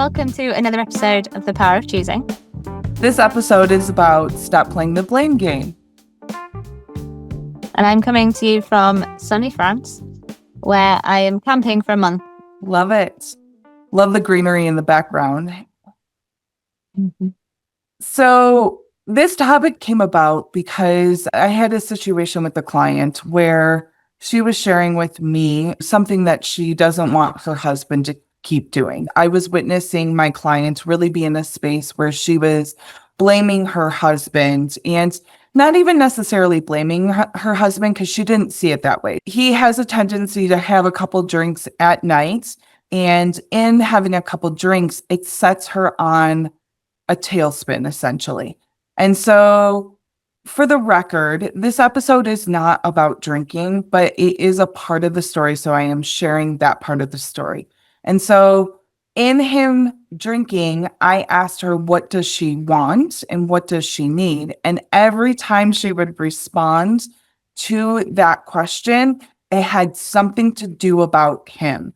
welcome to another episode of The Power of Choosing. This episode is about stop playing the blame game. And I'm coming to you from sunny France, where I am camping for a month. Love it. Love the greenery in the background. Mm-hmm. So this topic came about because I had a situation with a client where she was sharing with me something that she doesn't want her husband to keep doing. I was witnessing my client really be in a space where she was blaming her husband, and not even necessarily blaming her husband because she didn't see it that way. He has a tendency to have a couple drinks at night, and in having a couple drinks, it sets her on a tailspin, essentially. And so, for the record, this episode is not about drinking, but it is a part of the story. So I am sharing that part of the story. And so in him drinking, I asked her, what does she want and what does she need? And every time she would respond to that question, it had something to do about him.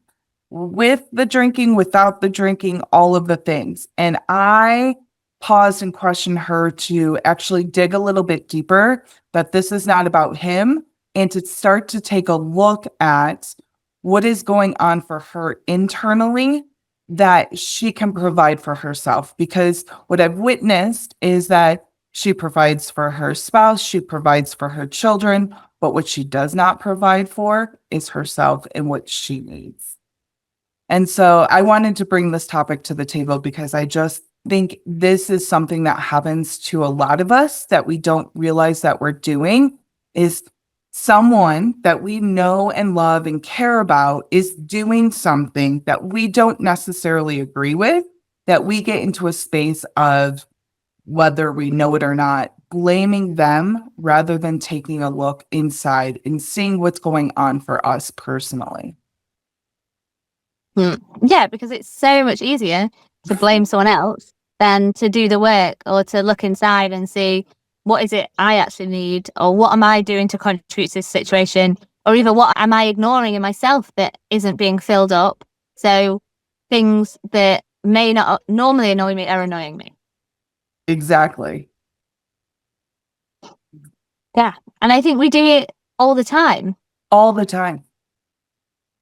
With the drinking, without the drinking, all of the things. And I paused and questioned her to actually dig a little bit deeper, that this is not about him, and to start to take a look at what is going on for her internally that she can provide for herself. Because what I've witnessed is that she provides for her spouse, she provides for her children, but what she does not provide for is herself and what she needs. And so I wanted to bring this topic to the table because I just think this is something that happens to a lot of us that we don't realize that we're doing. Is someone that we know and love and care about is doing something that we don't necessarily agree with, that we get into a space of, whether we know it or not, blaming them rather than taking a look inside and seeing what's going on for us personally. Yeah, because it's so much easier to blame someone else than to do the work or to look inside and see what is it I actually need, or what am I doing to contribute to this situation, or even what am I ignoring in myself that isn't being filled up. So things that may not normally annoy me are annoying me. Exactly. Yeah. And I think we do it all the time. All the time.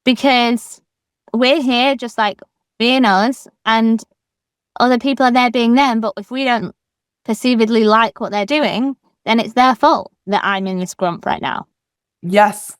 Because we're here just like being us, and other people are there being them. But if we don't perceivedly like what they're doing, then it's their fault that I'm in this grump right now. Yes.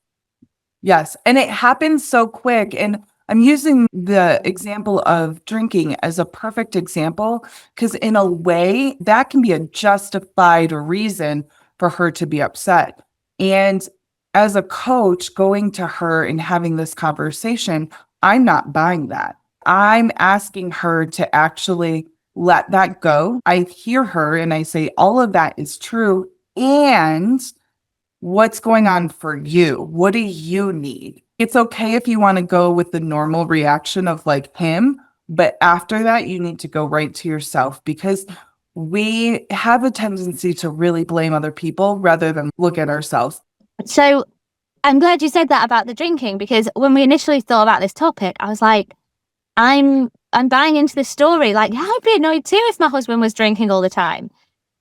And it happens so quick. And I'm using the example of drinking as a perfect example, because in a way that can be a justified reason for her to be upset. And as a coach, going to her and having this conversation, I'm not buying that. I'm asking her to actually let that go. I hear her and I say, all of that is true. And what's going on for you? What do you need? It's okay if you want to go with the normal reaction of like him, but after that, you need to go right to yourself, because we have a tendency to really blame other people rather than look at ourselves. So I'm glad you said that about the drinking, because when we initially thought about this topic, I was like, I'm buying into this story. Like, I'd be annoyed too if my husband was drinking all the time.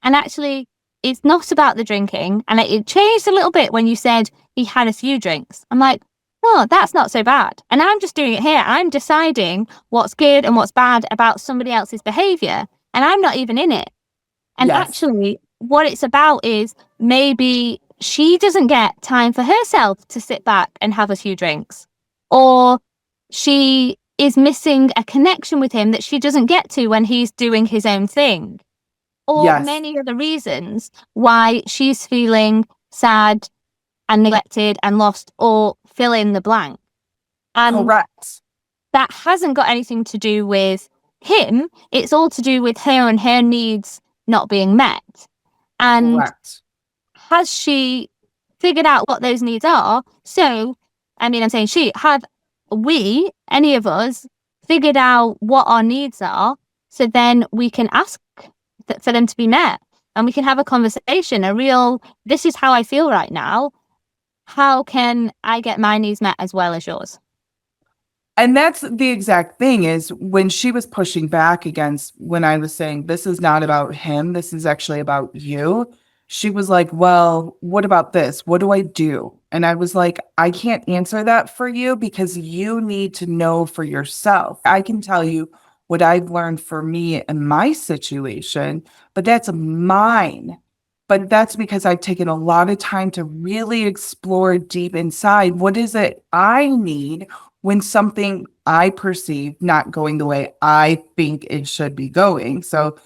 And actually, it's not about the drinking. And it changed a little bit when you said he had a few drinks. I'm like, oh, that's not so bad. And I'm just doing it here. I'm deciding what's good and what's bad about somebody else's behavior. And I'm not even in it. And actually, what it's about is maybe she doesn't get time for herself to sit back and have a few drinks. Or she is missing a connection with him that she doesn't get to when he's doing his own thing. Or many other reasons why she's feeling sad and neglected and lost, or fill in the blank. And correct. That hasn't got anything to do with him. It's all to do with her and her needs not being met. And correct. Has she figured out what those needs are? So, I mean, I'm saying have we, any of us, figured out what our needs are, so then we can ask for them to be met, and we can have a conversation, a real, this is how I feel right now. How can I get my needs met as well as yours? And that's the exact thing is when she was pushing back against when I was saying, this is not about him, this is actually about you. She was like, well, what about this? What do I do? And I was like, I can't answer that for you because you need to know for yourself. I can tell you what I've learned for me in my situation, but that's mine. But that's because I've taken a lot of time to really explore deep inside what is it I need when something I perceive not going the way I think it should be going. So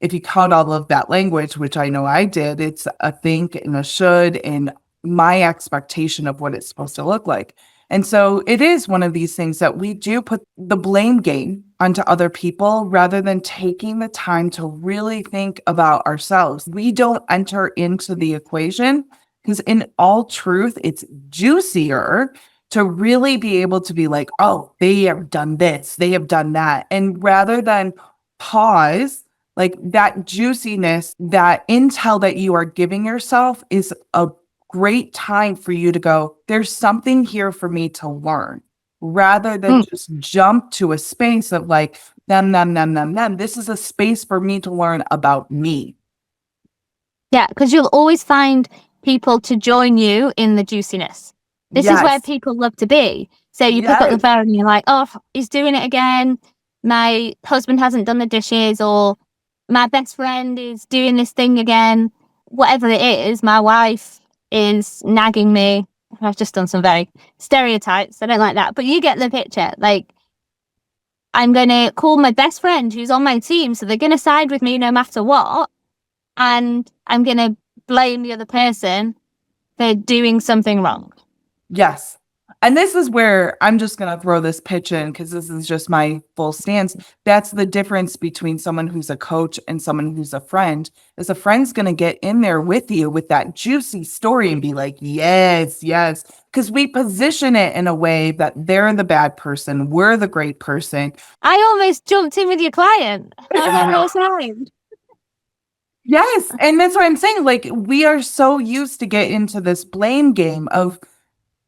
if you caught all of that language, which I know I did, it's a think and a should and my expectation of what it's supposed to look like. And so it is one of these things that we do put the blame game onto other people rather than taking the time to really think about ourselves. We don't enter into the equation because, in all truth, it's juicier to really be able to be like, oh, they have done this, they have done that. And rather than pause, like that juiciness, that intel that you are giving yourself is a great time for you to go, there's something here for me to learn rather than Mm. just jump to a space of like, them. This is a space for me to learn about me. Yeah, because you'll always find people to join you in the juiciness. This is where Yes. people love to be. So you pick up the Yes. phone and you're like, oh, he's doing it again. My husband hasn't done the dishes, or my best friend is doing this thing again. Whatever it is, my wife is nagging me. I've just done some very stereotypes. I don't like that. But you get the picture. Like, I'm going to call my best friend who's on my team. So they're going to side with me no matter what. And I'm going to blame the other person for doing something wrong. Yes. And this is where I'm just going to throw this pitch in because this is just my full stance. That's the difference between someone who's a coach and someone who's a friend. Is a friend's going to get in there with you with that juicy story and be like, yes, yes. Because we position it in a way that they're the bad person. We're the great person. I almost jumped in with your client. I don't know what's wrong. Yes. And that's what I'm saying. Like, we are so used to get into this blame game of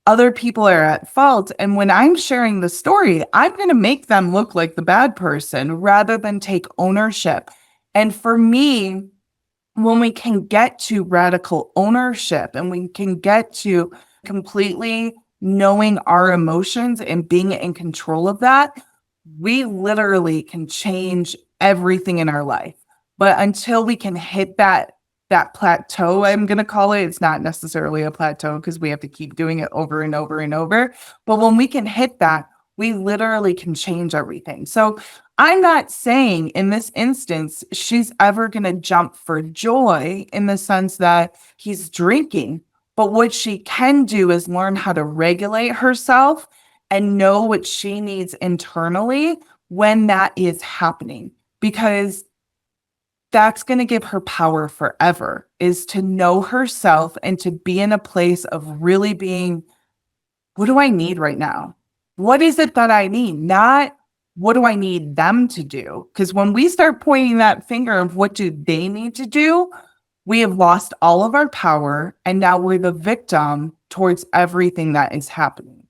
other people are at fault. And when I'm sharing the story, I'm going to make them look like the bad person rather than take ownership. And for me, when we can get to radical ownership and we can get to completely knowing our emotions and being in control of that, we literally can change everything in our life. But until we can hit that plateau, I'm going to call it, it's not necessarily a plateau because we have to keep doing it over and over and over. But when we can hit that, we literally can change everything. So I'm not saying in this instance she's ever going to jump for joy in the sense that he's drinking. But what she can do is learn how to regulate herself and know what she needs internally when that is happening. Because that's going to give her power forever, is to know herself and to be in a place of really being, what do I need right now? What is it that I need? Not what do I need them to do? Because when we start pointing that finger of what do they need to do, we have lost all of our power. And now we're the victim towards everything that is happening.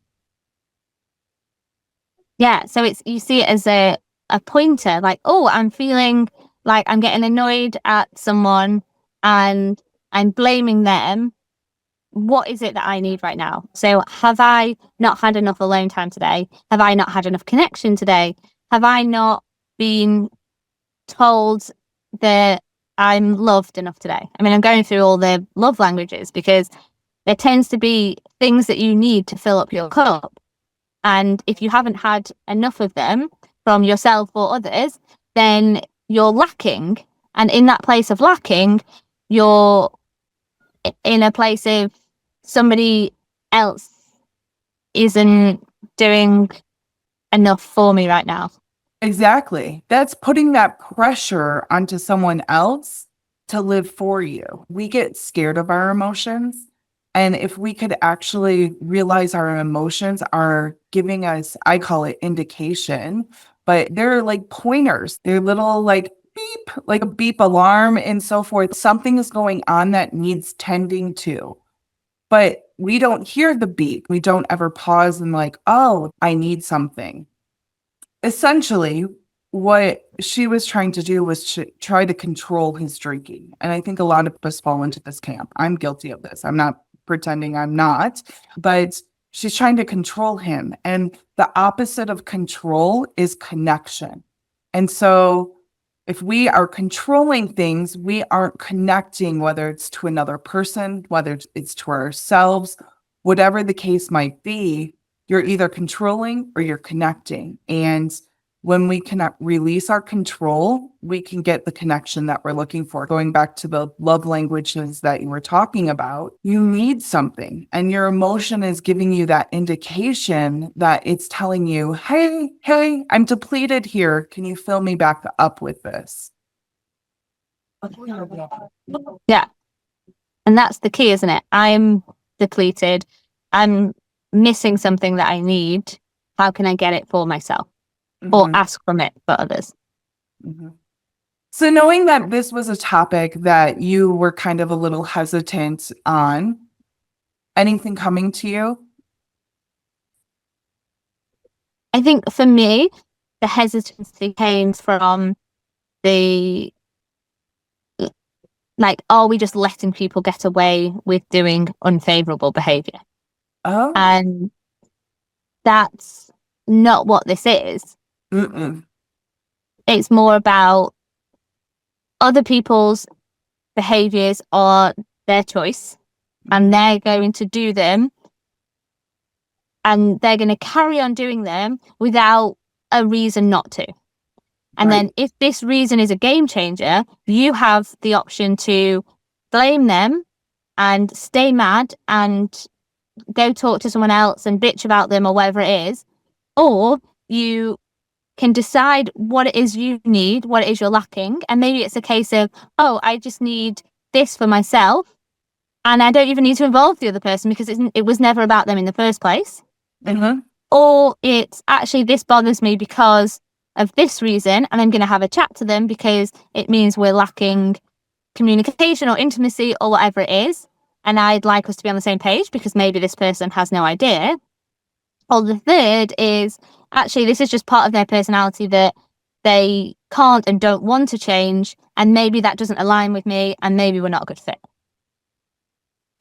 Yeah, so it's you see it as a pointer, like, oh, I'm feeling like I'm getting annoyed at someone and I'm blaming them. What is it that I need right now? So have I not had enough alone time today? Have I not had enough connection today? Have I not been told that I'm loved enough today? I mean, I'm going through all the love languages because there tends to be things that you need to fill up your cup. And if you haven't had enough of them from yourself or others, then you're lacking. And in that place of lacking, you're in a place of somebody else isn't doing enough for me right now. Exactly. That's putting that pressure onto someone else to live for you. We get scared of our emotions. And if we could actually realize our emotions are giving us, I call it indication, but they're like pointers. They're little like beep, like a beep alarm and so forth. Something is going on that needs tending to. But we don't hear the beat. We don't ever pause and like, oh, I need something. Essentially, what she was trying to do was try to control his drinking. And I think a lot of us fall into this camp. I'm guilty of this. I'm not pretending I'm not, but she's trying to control him. And the opposite of control is connection. And so if we are controlling things, we aren't connecting, whether it's to another person, whether it's to ourselves, whatever the case might be, you're either controlling or you're connecting. And when we cannot release our control, we can get the connection that we're looking for. Going back to the love languages that you were talking about, you need something, and your emotion is giving you that indication that it's telling you, hey, I'm depleted here. Can you fill me back up with this? Yeah. And that's the key, isn't it? I'm depleted. I'm missing something that I need. How can I get it for myself? Or ask from it for others? So knowing that this was a topic that you were kind of a little hesitant on, anything coming to you? I think for me, the hesitancy came from the, like, are we just letting people get away with doing unfavorable behavior? Oh. And that's not what this is. It's more about other people's behaviors are their choice, and they're going to do them, and they're going to carry on doing them without a reason not to. And then if this reason is a game changer, you have the option to blame them and stay mad and go talk to someone else and bitch about them or whatever it is. Or you can decide what it is you need, what it is you're lacking. And maybe it's a case of, oh, I just need this for myself. And I don't even need to involve the other person because it was never about them in the first place. Or it's actually, this bothers me because of this reason, and I'm going to have a chat to them because it means we're lacking communication or intimacy or whatever it is. And I'd like us to be on the same page because maybe this person has no idea. Or the third is, actually, this is just part of their personality that they can't and don't want to change. And maybe that doesn't align with me, and maybe we're not a good fit.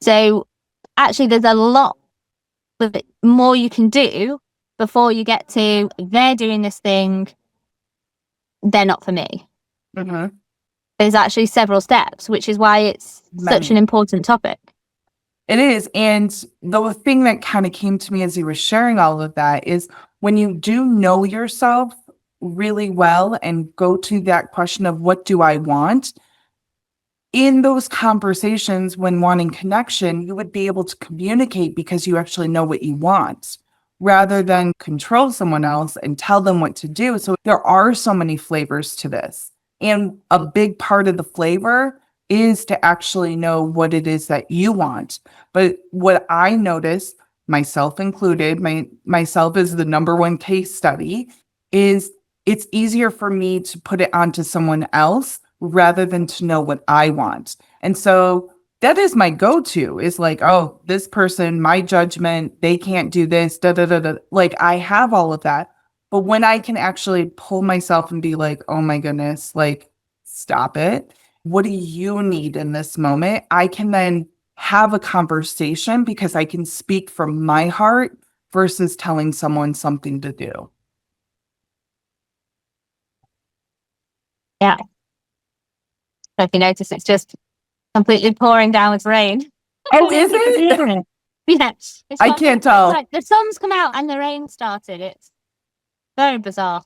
So actually, there's a lot more you can do before you get to, they're doing this thing, they're not for me. There's actually several steps, which is why it's such an important topic. It is. And the thing that kind of came to me as you were sharing all of that is when you do know yourself really well and go to that question of what do I want, in those conversations when wanting connection, you would be able to communicate because you actually know what you want rather than control someone else and tell them what to do. So there are so many flavors to this. And a big part of the flavor is to actually know what it is that you want. But what I noticed, myself included, myself is the number one case study, is it's easier for me to put it onto someone else rather than to know what I want. And so that is my go-to, is like, oh, this person, my judgment, they can't do this, da da da da. Like, I have all of that. But when I can actually pull myself and be like, oh my goodness, like, stop it. What do you need in this moment? I can then have a conversation because I can speak from my heart versus telling someone something to do. Yeah. So if you notice, it's just completely pouring down with rain. Oh, is it? Yeah. I can't tell. Like the sun's come out and the rain started. It's very bizarre.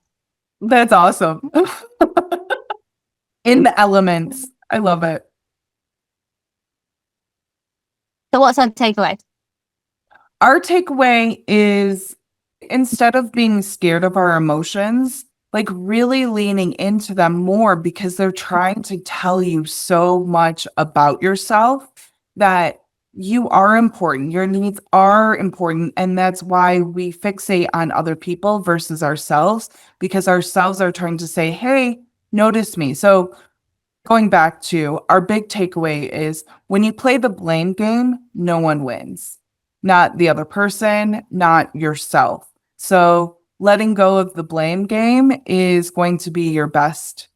That's awesome. In the elements. I love it. So what's our takeaway? Our takeaway is, instead of being scared of our emotions, like really leaning into them more because they're trying to tell you so much about yourself that you are important. Your needs are important. And that's why we fixate on other people versus ourselves, because ourselves are trying to say, hey, notice me. So going back to our big takeaway is, when you play the blame game, no one wins. not the other person, not yourself. So letting go of the blame game is going to be your best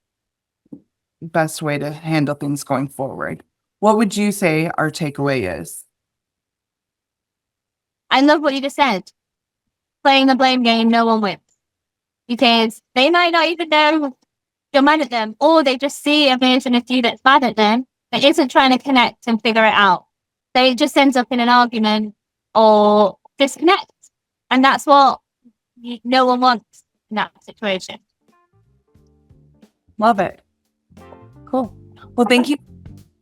way to handle things going forward. What would you say our takeaway is? I love what you just said. Playing the blame game, no one wins. Because they might not even know you're mad at them, or they just see a version of you that's mad at them, but isn't trying to connect and figure it out. They just ends up in an argument or disconnect. And that's what no one wants in that situation. Love it. Cool. Well, thank you.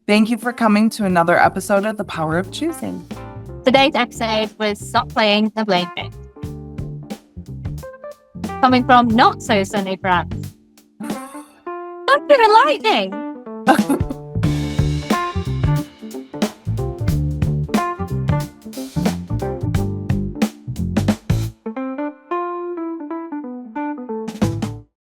Thank you for coming to another episode of The Power of Choosing. Today's episode was Stop Playing the Blame Game. Coming from not so sunny France. Thunder and lightning.